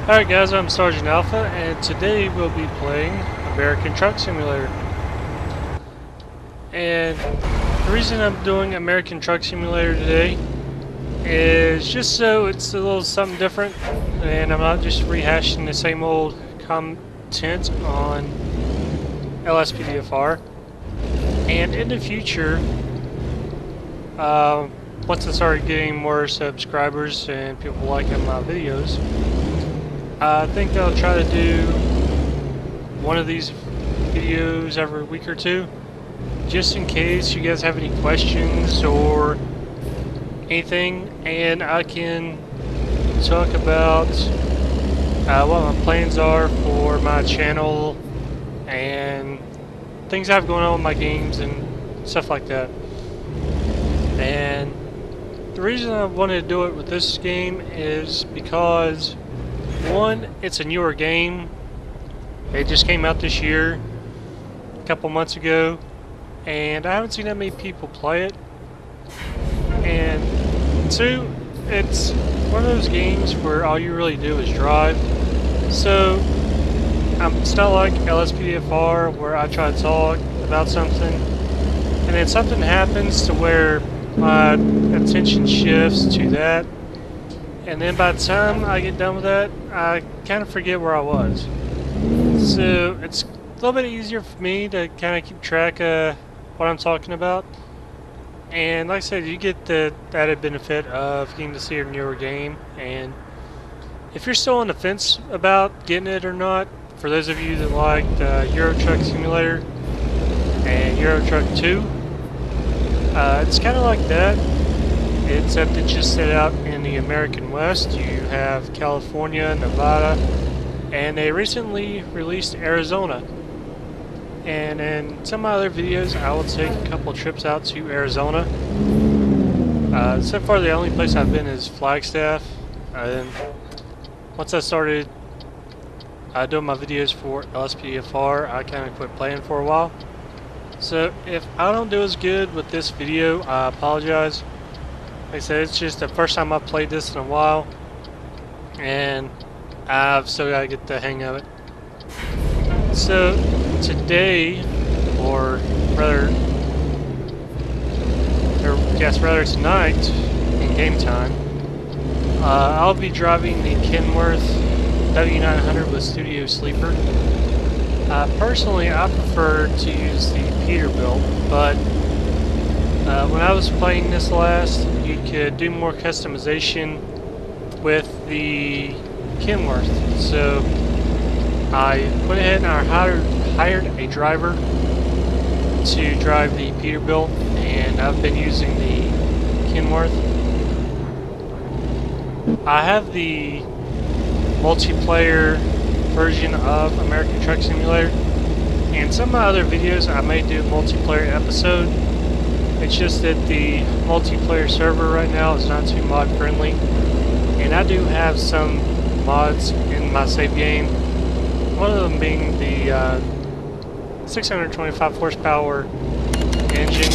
Alright guys, I'm Sergeant Alpha, and today we'll be playing American Truck Simulator. And the reason I'm doing American Truck Simulator today is just so it's a little something different, and I'm not just rehashing the same old content on LSPDFR. And in the future, once I start getting more subscribers and people liking my videos, I think I'll try to do one of these videos every week or two, just in case you guys have any questions or anything, and I can talk about what my plans are for my channel and things I have going on with my games and stuff like that. And the reason I wanted to do it with this game is because, one, it's a newer game. It just came out this year, a couple months ago, and I haven't seen that many people play it. And two, it's one of those games where all you really do is drive. So it's not like LSPDFR where I try to talk about something and then something happens to where my attention shifts to that, and then by the time I get done with that, I kind of forget where I was. So it's a little bit easier for me to kind of keep track of what I'm talking about. And like I said, you get the added benefit of getting to see a newer game. And if you're still on the fence about getting it or not, for those of you that liked Euro Truck Simulator and Euro Truck 2, it's kind of like that, except it's just set out in the American West. You have California, Nevada, and they recently released Arizona. And in some of my other videos, I will take a couple trips out to Arizona. So far, the only place I've been is Flagstaff. And once I started doing my videos for LSPDFR, I kind of quit playing for a while. So if I don't do as good with this video, I apologize. Like I said, it's just the first time I've played this in a while, and I've still got to get the hang of it. So today, or rather tonight, in game time, I'll be driving the Kenworth W900 with Studio Sleeper. Personally, I prefer to use the Peterbilt, but when I was playing this last, you could do more customization with the Kenworth. So I went ahead and I hired a driver to drive the Peterbilt, and I've been using the Kenworth. I have the multiplayer version of American Truck Simulator, and some of my other videos I may do a multiplayer episode. It's just that the multiplayer server right now is not too mod friendly, and I do have some mods in my save game, one of them being the 625 horsepower engine,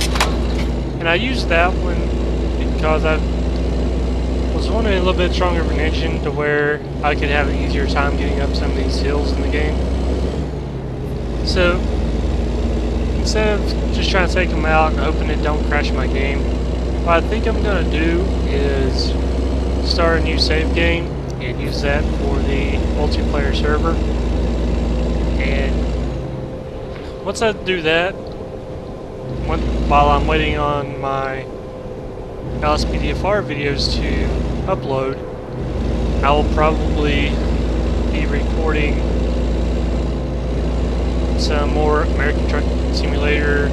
and I used that one because I was wanting a little bit stronger of an engine to where I could have an easier time getting up some of these hills in the game. So instead of just trying to take them out and hoping it don't crash my game, what I think I'm going to do is start a new save game and use that for the multiplayer server. And once I do that, while I'm waiting on my LSPDFR videos to upload, I will probably be recording some more American Truck Simulator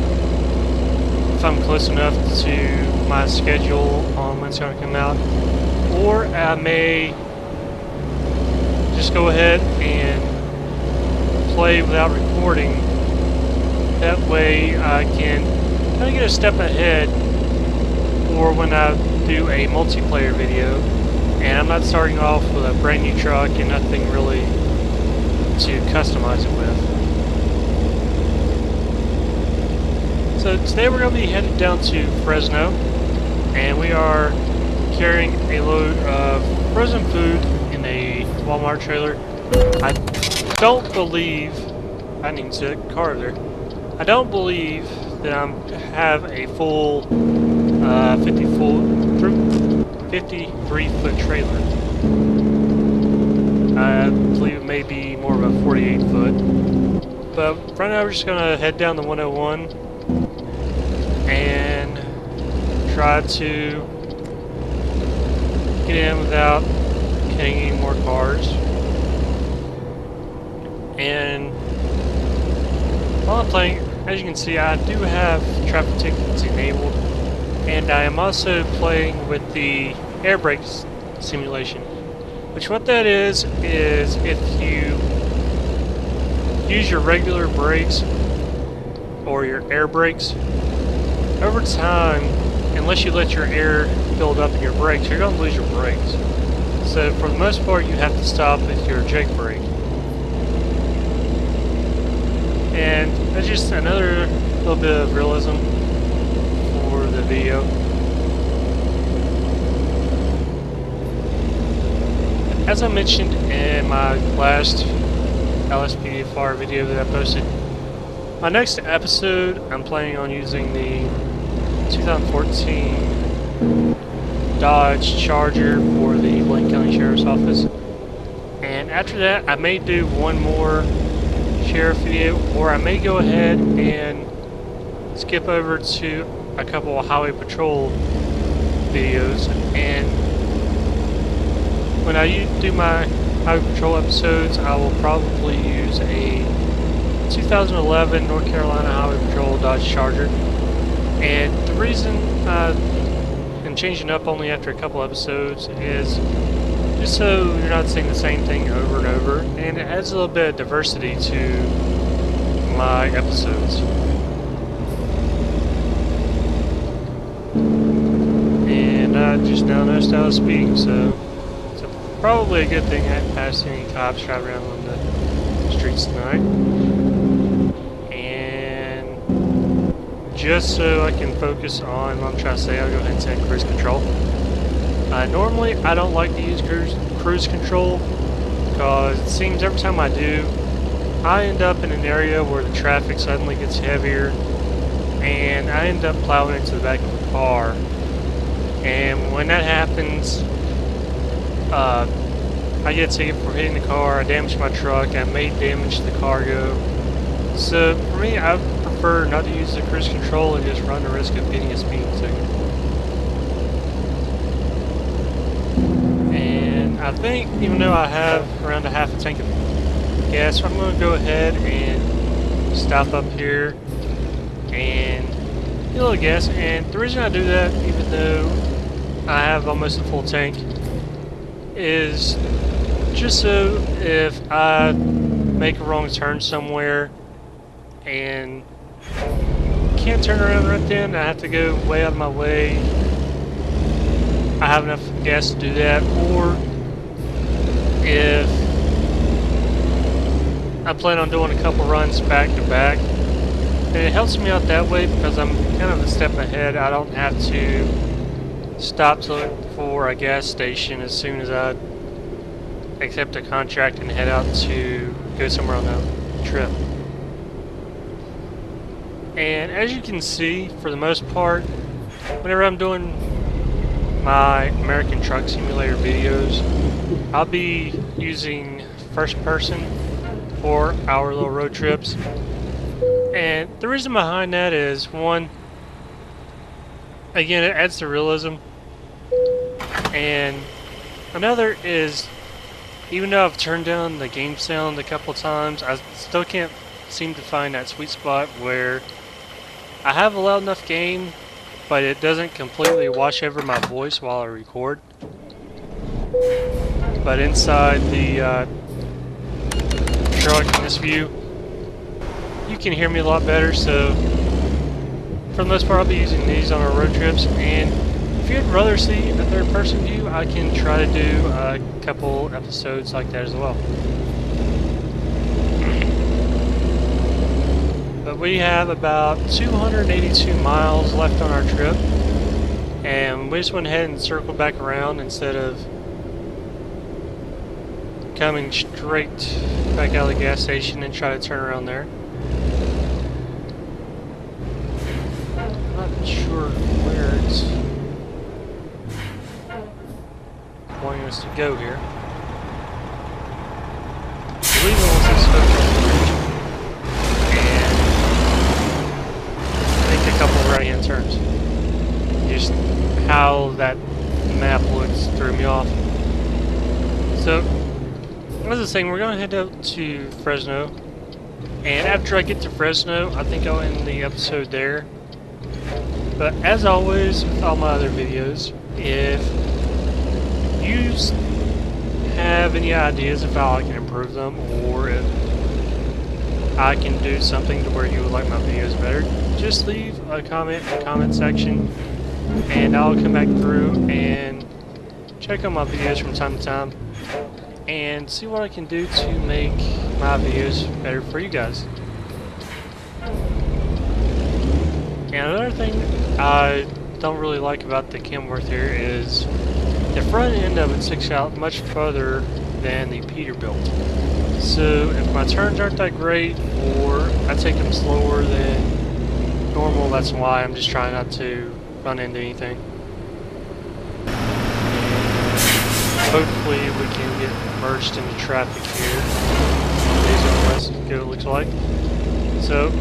if I'm close enough to my schedule on when it's going to come out, or I may just go ahead and play without recording. That way I can kind of get a step ahead for when I do a multiplayer video, and I'm not starting off with a brand new truck and nothing really to customize it with. So today we're going to be headed down to Fresno, and we are carrying a load of frozen food in a Walmart trailer. I don't believe I need to car there. I don't believe that I have a full 53-foot trailer. I believe it may be more of a 48-foot. But right now we're just gonna head down the 101 and try to get in without hitting any more cars. And while I'm playing, as you can see, I do have traffic tickets enabled, and I am also playing with the air brake simulation. Which what that is if you use your regular brakes or your air brakes, over time, unless you let your air build up in your brakes, you're going to lose your brakes. So for the most part, you have to stop with your jake brake. And that's just another little bit of realism for the video. As I mentioned in my last LSPDFR video that I posted, my next episode I'm planning on using the 2014 Dodge Charger for the Blaine County Sheriff's Office. And after that, I may do one more sheriff video, or I may go ahead and skip over to a couple of highway patrol videos. And when I do my highway patrol episodes, I will probably use a 2011 North Carolina Highway Patrol Dodge Charger. And the reason I'm changing up only after a couple episodes is just so you're not seeing the same thing over and over, and it adds a little bit of diversity to my episodes. And I just now noticed I was speeding, so it's probably a good thing I haven't passed any cops driving around on the streets tonight. And just so I can focus on what I'm trying to say, I'll go ahead and set cruise control. Normally, I don't like to use cruise control because it seems every time I do, I end up in an area where the traffic suddenly gets heavier and I end up plowing into the back of the car. And when that happens, I get a ticket for hitting the car, I damage my truck, I may damage the cargo. So for me, I prefer not to use the cruise control and just run the risk of getting a speeding ticket. I think, even though I have around a half a tank of gas, I'm going to go ahead and stop up here and get a little gas. And the reason I do that, even though I have almost a full tank, is just so if I make a wrong turn somewhere and can't turn around right then, I have to go way out of my way, I have enough gas to do that. Or if I plan on doing a couple runs back to back, and it helps me out that way because I'm kind of a step ahead. I don't have to stop to look for a gas station as soon as I accept a contract and head out to go somewhere on that trip. And as you can see, for the most part, whenever I'm doing my American Truck Simulator videos, I'll be using first person for our little road trips. And the reason behind that is, one, again, it adds to realism. And another is, even though I've turned down the game sound a couple times, I still can't seem to find that sweet spot where I have a loud enough game, but it doesn't completely wash over my voice while I record. But inside the truck in this view, you can hear me a lot better. So for the most part, I'll be using these on our road trips. And if you'd rather see a third-person view, I can try to do a couple episodes like that as well. But we have about 282 miles left on our trip, and we just went ahead and circled back around instead of coming straight back out of the gas station and try to turn around there. I'm not sure where it's wanting us to go here. I believe it wants us to focus on the bridge. And make a couple right-hand turns. Just how that map looks threw me off. So, as I was saying, we're going to head up to Fresno. And after I get to Fresno, I think I'll end the episode there. But as always, with all my other videos, if you have any ideas of how I can improve them, or if I can do something to where you would like my videos better, just leave a comment in the comment section, and I'll come back through and check on my videos from time to time and see what I can do to make my videos better for you guys. And another thing I don't really like about the Kenworth here is the front end of it sticks out much further than the Peterbilt. So if my turns aren't that great, or I take them slower than normal, that's why I'm just trying not to run into anything. Hopefully we can get merged into traffic here. Let's go, it looks like. So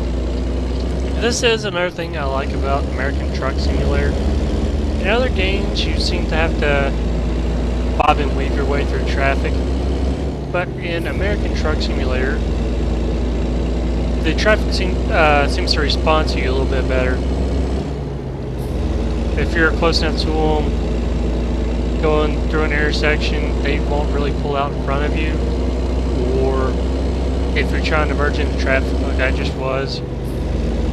this is another thing I like about American Truck Simulator. In other games, you seem to have to bob and weave your way through traffic, but in American Truck Simulator, the traffic seems to respond to you a little bit better. If you're close enough to them, going through an intersection, they won't really pull out in front of you, or if you're trying to merge into traffic like I just was,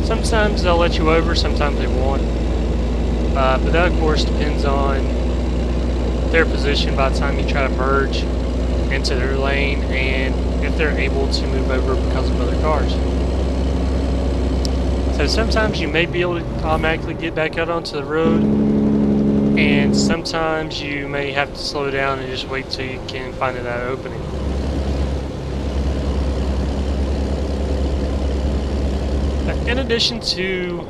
sometimes they'll let you over, sometimes they won't. But that of course depends on their position by the time you try to merge into their lane, and if they're able to move over because of other cars. So sometimes you may be able to automatically get back out onto the road, and sometimes you may have to slow down and just wait till you can find that opening. In addition to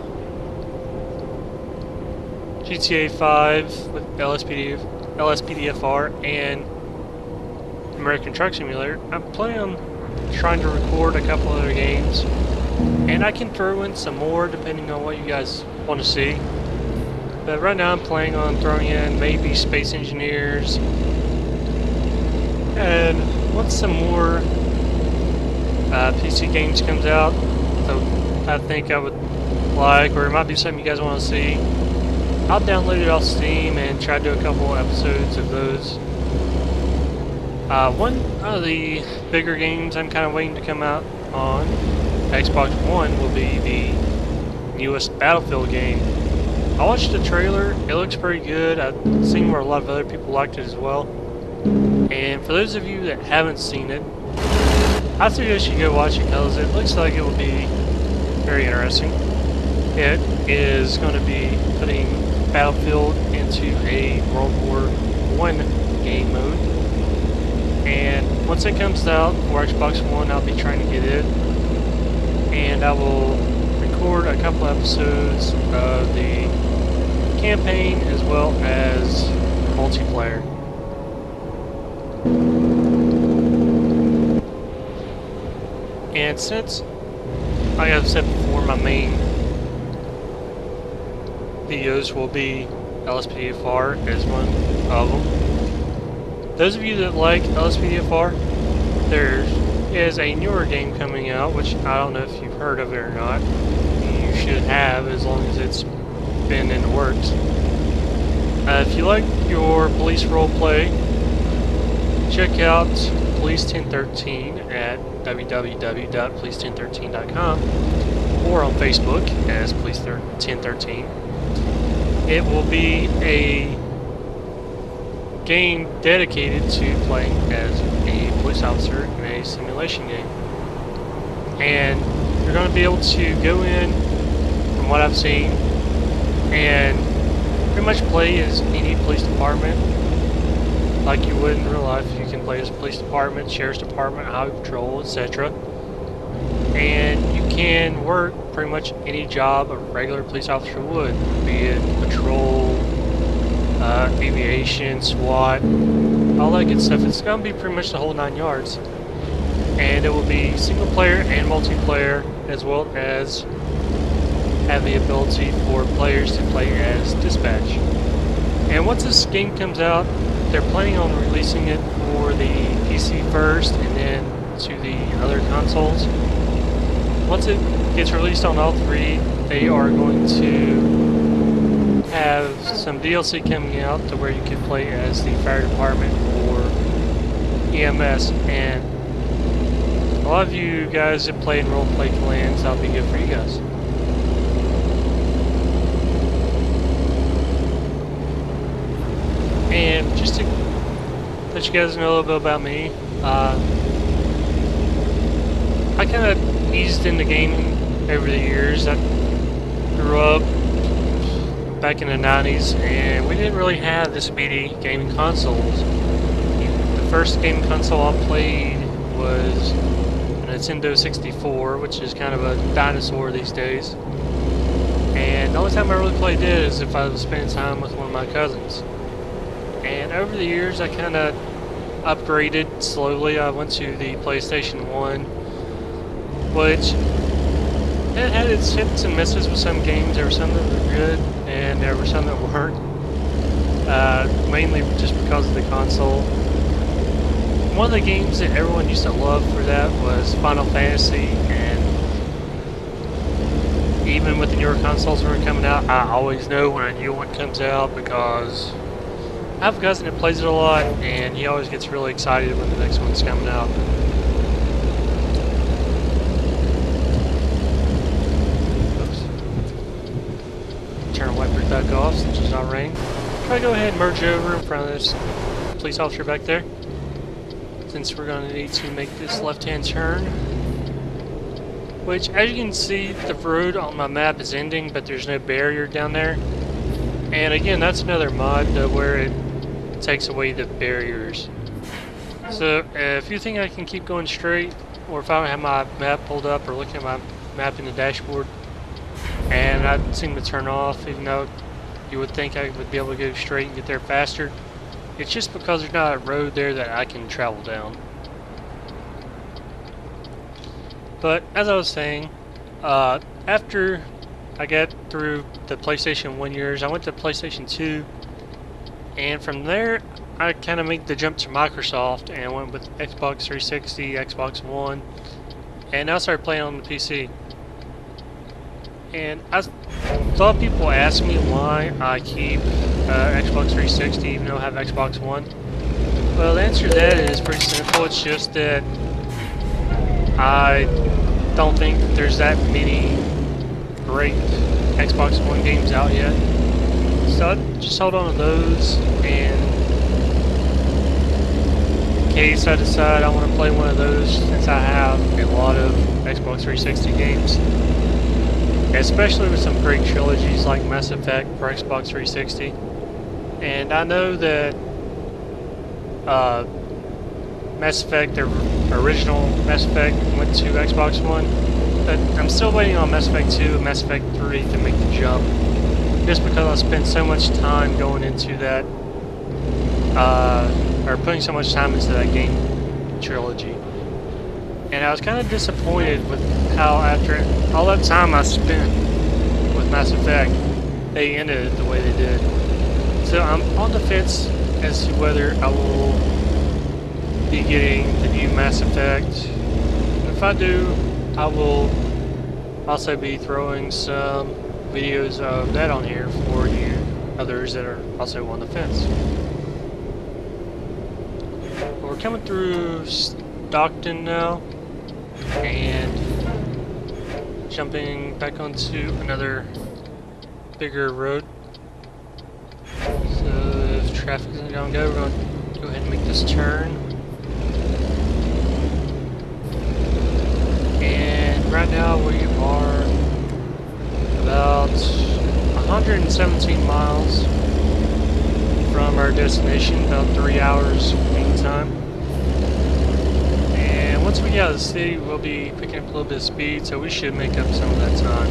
GTA 5 with LSPDFR and American Truck Simulator, I'm planning on trying to record a couple other games, and I can throw in some more depending on what you guys want to see. But right now I'm planning on throwing in maybe Space Engineers, and once some more PC games comes out that I think I would like, or it might be something you guys want to see, I'll download it off Steam and try to do a couple episodes of those. One of the bigger games I'm kind of waiting to come out on Xbox One will be the newest Battlefield game. I watched the trailer, it looks pretty good. I've seen where a lot of other people liked it as well. And for those of you that haven't seen it, I suggest you go watch it because it looks like it will be very interesting. It is going to be putting Battlefield into a World War I game mode. And once it comes out for Xbox One, I'll be trying to get it. And I will record a couple episodes of the campaign as well as multiplayer. And since, like I've said before, my main videos will be LSPDFR as one of them. Those of you that like LSPDFR, there is a newer game coming out, which I don't know if you've heard of it or not. You should have, as long as it's been in the works. If you like your police roleplay, check out Police 1013 at www.police1013.com or on Facebook as Police 1013. It will be a game dedicated to playing as a police officer in a simulation game. And you're going to be able to go in, from what I've seen, and pretty much play as any police department. like you would in real life. You can play as police department, sheriff's department, highway patrol, etc. And you can work pretty much any job a regular police officer would, be it patrol, aviation, SWAT, all that good stuff. It's going to be pretty much the whole 9 yards. And it will be single player and multiplayer, as well as have the ability for players to play as dispatch. And once this game comes out, they're planning on releasing it for the PC first and then to the other consoles. Once it gets released on all three, they are going to have some DLC coming out to where you can play as the fire department or EMS. And a lot of you guys that play in role-play clans, that'll be good for you guys. And just to let you guys know a little bit about me, I kind of eased into gaming over the years. I grew up back in the 90s, and we didn't really have this many gaming consoles. The first gaming console I played was a Nintendo 64, which is kind of a dinosaur these days. And the only time I really played it is if I was spending time with one of my cousins. And over the years, I kind of upgraded slowly. I went to the PlayStation 1, which it had its hits and misses with some games. There were some that were good, and there were some that weren't. Mainly just because of the console. One of the games that everyone used to love for that was Final Fantasy, and even with the newer consoles that were coming out, I always know when a new one comes out because I have a cousin that plays it a lot, and he always gets really excited when the next one's coming out. Oops. Turn the wipers back off since it's not raining. Try to go ahead and merge over in front of this police officer back there, since we're going to need to make this left-hand turn. Which, as you can see, the road on my map is ending, but there's no barrier down there. And again, that's another mod where it takes away the barriers. So if you think I can keep going straight, or if I don't have my map pulled up or looking at my map in the dashboard and I seem to turn off, even though you would think I would be able to go straight and get there faster, it's just because there's not a road there that I can travel down. But as I was saying, after I got through the PlayStation 1 years, I went to PlayStation 2, and from there I kind of made the jump to Microsoft and went with Xbox 360, Xbox One, and I started playing on the PC. And a lot of people ask me why I keep Xbox 360 even though I have Xbox One. Well, the answer to that is pretty simple. It's just that I don't think that there's that many great Xbox One games out yet. So I just hold on to those, and in case I decide I want to play one of those, since I have a lot of Xbox 360 games, especially with some great trilogies like Mass Effect for Xbox 360. And I know that Mass Effect, the original Mass Effect, went to Xbox One, but I'm still waiting on Mass Effect 2 and Mass Effect 3 to make the jump, just because I spent so much time going into that, or putting so much time into that game trilogy. And I was kind of disappointed with how, after all that time I spent with Mass Effect, they ended it the way they did. So I'm on the fence as to whether I will be getting the new Mass Effect. If I do, I will also be throwing some videos of that on here for you others that are also on the fence. But we're coming through Stockton now, and jumping back onto another bigger road. So if traffic isn't going to go, we're going to go ahead and make this turn. And right now we are about 117 miles from our destination, about 3 hours waiting time. And once we get out of the city, we'll be picking up a little bit of speed, so we should make up some of that time.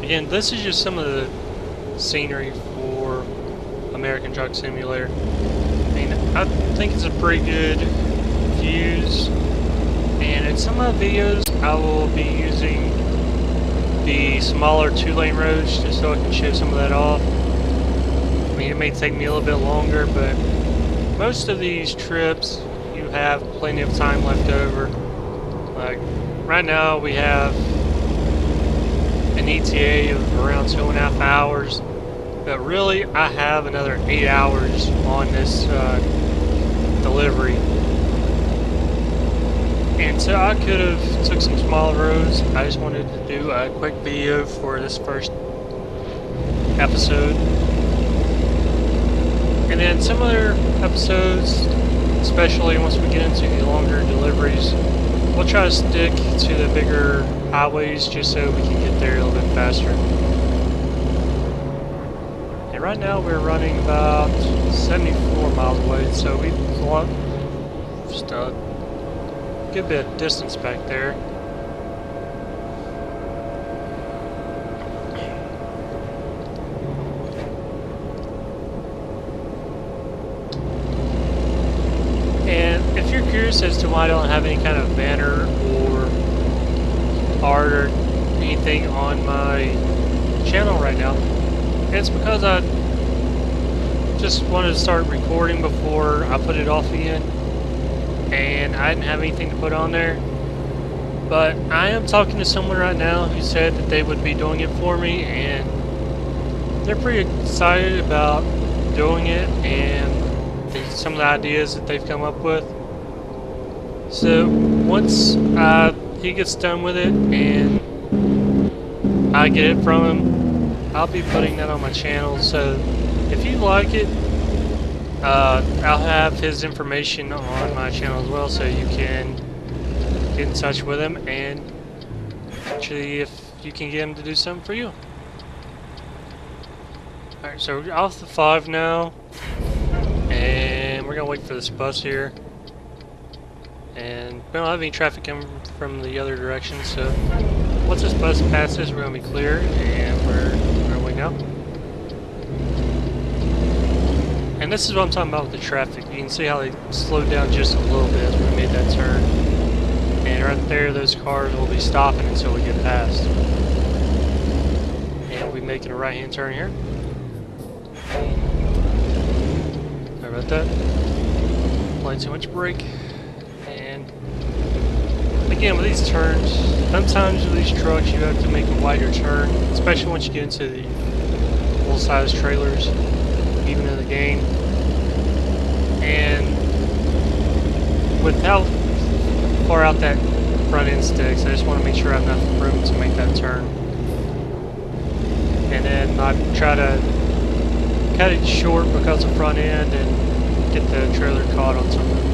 Again, this is just some of the scenery for American Truck Simulator. I mean, I think it's a pretty good views, and in some of my videos I will be using the smaller 2-lane roads just so I can show some of that off. I mean, it may take me a little bit longer, but most of these trips you have plenty of time left over. Like right now we have an ETA of around 2.5 hours, but really I have another 8 hours on this delivery, and so I could have took some smaller roads. I just wanted to do a quick video for this first episode, and then some other episodes, especially once we get into the longer deliveries, we'll try to stick to the bigger highways just so we can get there a little bit faster. And right now we're running about 74 miles away, so we've just a good bit of distance back there. And if you're curious as to why I don't have any kind of banner or art or anything on my channel right now, it's because I just wanted to start recording before I put it off again, and I didn't have anything to put on there. But I am talking to someone right now who said that they would be doing it for me, and they're pretty excited about doing it and some of the ideas that they've come up with. So once he gets done with it and I get it from him, I'll be putting that on my channel. So if you like it, I'll have his information on my channel as well, so you can get in touch with him and actually if you can get him to do something for you. Alright, so we're off the 5 now, and we're gonna wait for this bus here. And we don't have any traffic coming from the other direction, so once this bus passes, we're going to be clear, and we're on our way now. And this is what I'm talking about with the traffic. You can see how they slowed down just a little bit as we made that turn. And right there, those cars will be stopping until we get past. And we'll be making a right-hand turn here. Sorry about that. Applying too much brake. Again, with these turns, sometimes with these trucks you have to make a wider turn, especially once you get into the full-size trailers, even in the game. And with how far out that front end sticks, I just want to make sure I have enough room to make that turn. And then I try to cut it short because of front end and get the trailer caught on something.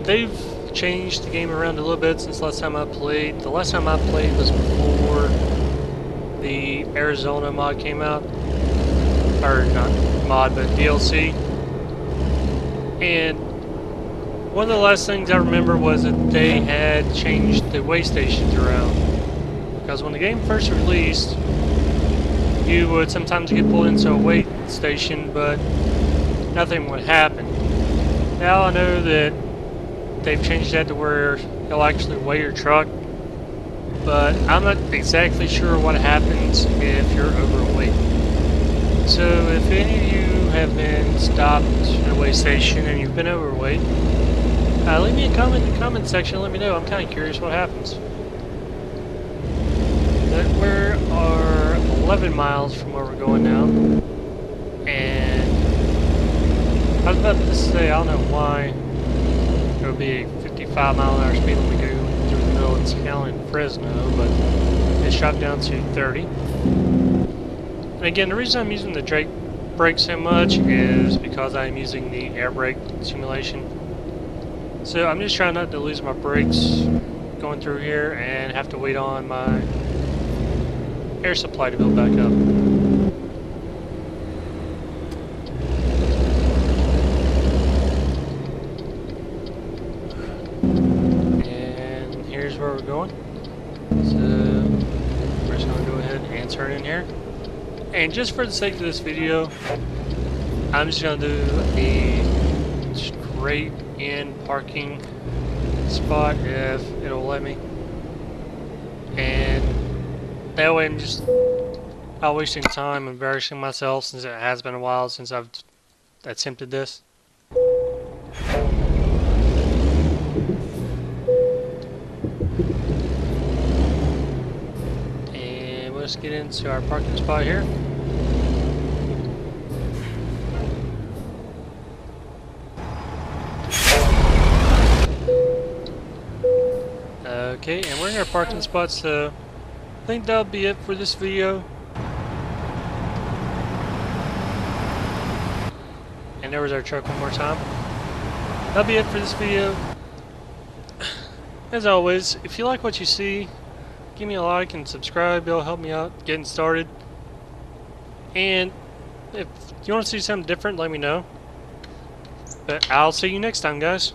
They've changed the game around a little bit since last time I played. The last time I played was before the Arizona mod came out. Or not mod, but DLC. And one of the last things I remember was that they had changed the way stations around. Because when the game first released, you would sometimes get pulled into a wait station, but nothing would happen. Now I know that they've changed that to where they'll actually weigh your truck, but I'm not exactly sure what happens if you're overweight. So if any of you have been stopped at a weigh station and you've been overweight, leave me a comment in the comment section. Let me know. I'm kind of curious what happens. But we're 11 miles from where we're going now. And I was about to say, I don't know why there would be a 55-mile-an-hour speed limit going through the middle of town in Fresno, but it's dropped down to 30. And again, the reason I'm using the Drake brake so much is because I'm using the air brake simulation. So I'm just trying not to lose my brakes going through here and have to wait on my air supply to build back up. And here's where we're going. So we're just going to go ahead and turn in here. And just for the sake of this video, I'm just going to do a straight in parking spot if it'll let me. And that way I'm just not wasting time embarrassing myself, since it has been a while since I've attempted this. And let's get into our parking spot here. Okay, and we're in our parking spot, so I think that'll be it for this video. And there was our truck one more time. That'll be it for this video. As always, if you like what you see, give me a like and subscribe. It'll help me out getting started. And if you want to see something different, let me know. But I'll see you next time, guys.